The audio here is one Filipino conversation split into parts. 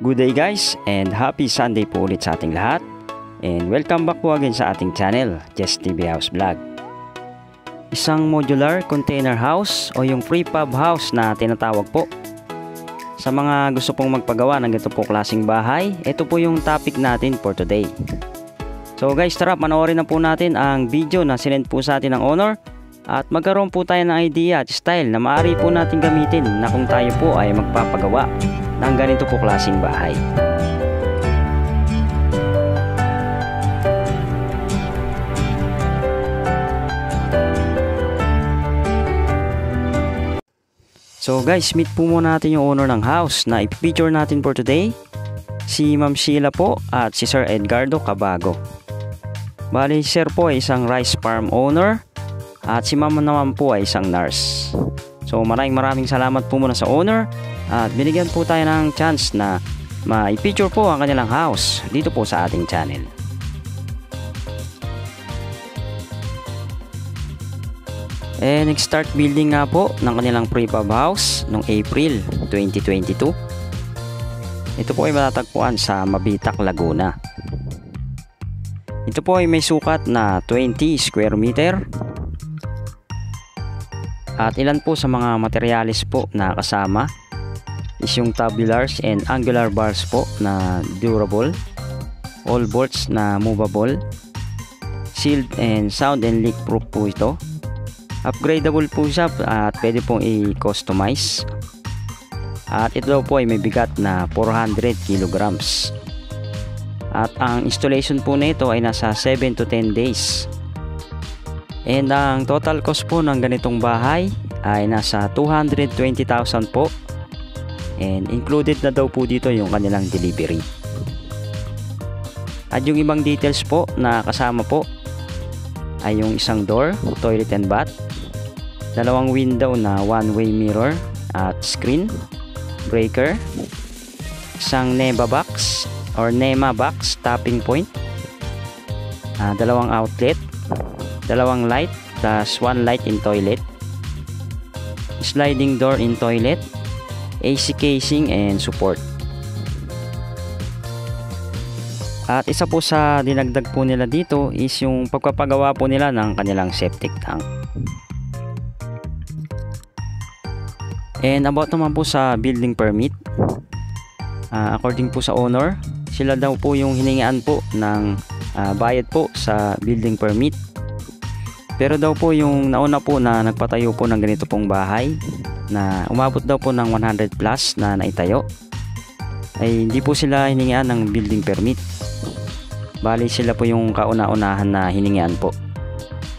Good day guys, and happy Sunday po ulit sa ating lahat. And welcome back po again sa ating channel, Jess TV House Vlog. Isang modular container house o yung prefab house na tinatawag po. Sa mga gusto pong magpagawa ng ganito po klaseng bahay, ito po yung topic natin for today. So guys, tara panoorin na po natin ang video na sinend po sa atin ng owner. At magkaroon po tayo ng idea at style na maaari po natin gamitin na kung tayo po ay magpapagawa ng ganito po klaseng bahay. So guys, meet po muna natin yung owner ng house na i-feature natin for today. Si Ma'am Sheila po at si Sir Edgardo Cabago. Bali, si Sir po ay isang rice farm owner. At si Mama naman po ay isang nurse. So maraming salamat po muna sa owner. At binigyan po tayo ng chance na ma-feature po ang kanilang house dito po sa ating channel. Nag-start building nga po ng kanilang prefab house noong April 2022. Ito po ay matatagpuan sa Mabitak, Laguna. Ito po ay may sukat na 20 square meter. At ilan po sa mga materyales po na kasama is yung tabulars and angular bars po na durable, all bolts na movable, sealed and sound and leak proof po ito. Upgradable po siya at pwede pong i-customize. At ito daw po ay may bigat na 400 kilograms. At ang installation po na ito ay nasa 7 to 10 days. And ang total cost po ng ganitong bahay ay nasa 220,000 po. And included na daw po dito yung kanilang delivery. At yung ibang details po na kasama po ay yung isang door, toilet and bath, dalawang window na one-way mirror at screen, breaker, isang NEMA box or NEMA box tapping point, dalawang outlet, dalawang light plus one light in toilet, sliding door in toilet, AC casing and support. At isa po sa dinagdag po nila dito is yung pagpapagawa po nila ng kanilang septic tank. And about naman po sa building permit, according po sa owner, sila daw po yung hiningaan po ng bayad po sa building permit. Pero daw po yung nauna po na nagpatayo po ng ganito pong bahay na umabot daw po ng 100 plus na naitayo ay hindi po sila hiningian ng building permit. Bali sila po yung kauna-unahan na hiningian po.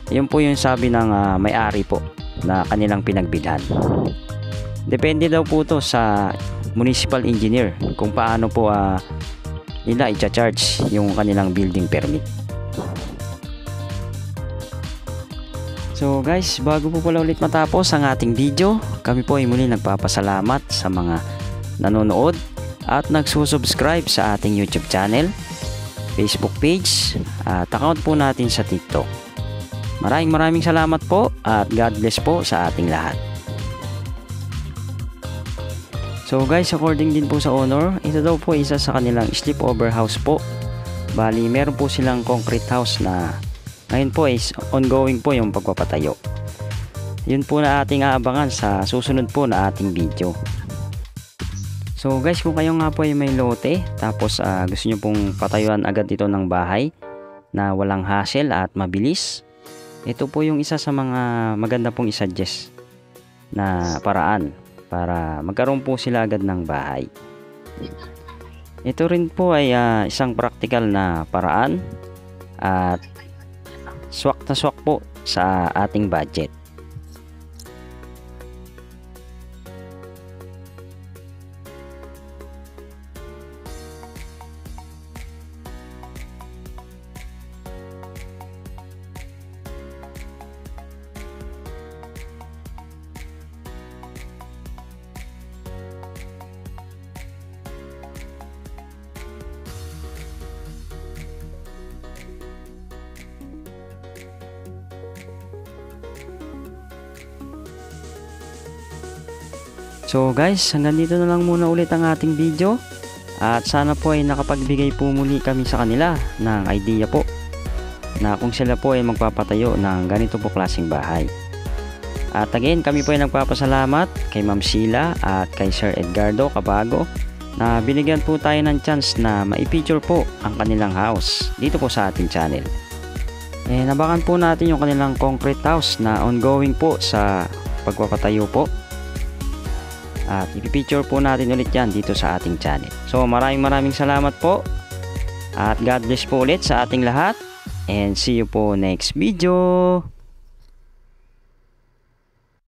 Yun po yung sabi ng may-ari po na kanilang pinagbilhan. Depende daw po to sa municipal engineer kung paano po nila i-charge yung kanilang building permit. So guys, bago po pala ulit matapos ang ating video, kami po ay muli nagpapasalamat sa mga nanonood at nagsusubscribe sa ating YouTube channel, Facebook page at account po natin sa TikTok. Maraming salamat po at God bless po sa ating lahat. So guys, according din po sa owner, ito daw po isa sa kanilang sleepover house po. Bali, meron po silang concrete house na ngayon po is ongoing po yung pagpapatayo. Yun po na ating aabangan sa susunod po na ating video. So guys, kung kayo nga po ay may lote tapos gusto nyo pong patayuan agad ito ng bahay na walang hassle at mabilis, ito po yung isa sa mga maganda pong isuggest na paraan para magkaroon po sila agad ng bahay. Ito rin po ay isang practical na paraan at swak na swak po sa ating budget. So guys, hanggang dito na lang muna ulit ang ating video. At sana po ay nakapagbigay po muli kami sa kanila ng idea po na kung sila po ay magpapatayo ng ganito po klaseng bahay. At again, kami po ay nagpapasalamat kay Ma'am Sheila at kay Sir Edgardo Cabago na binigyan po tayo ng chance na maipicture po ang kanilang house dito po sa ating channel. Nabakan po natin yung kanilang concrete house na ongoing po sa pagpapatayo po. At ipipicture po natin ulit yan dito sa ating channel. So maraming salamat po. At God bless po ulit sa ating lahat. And see you po next video.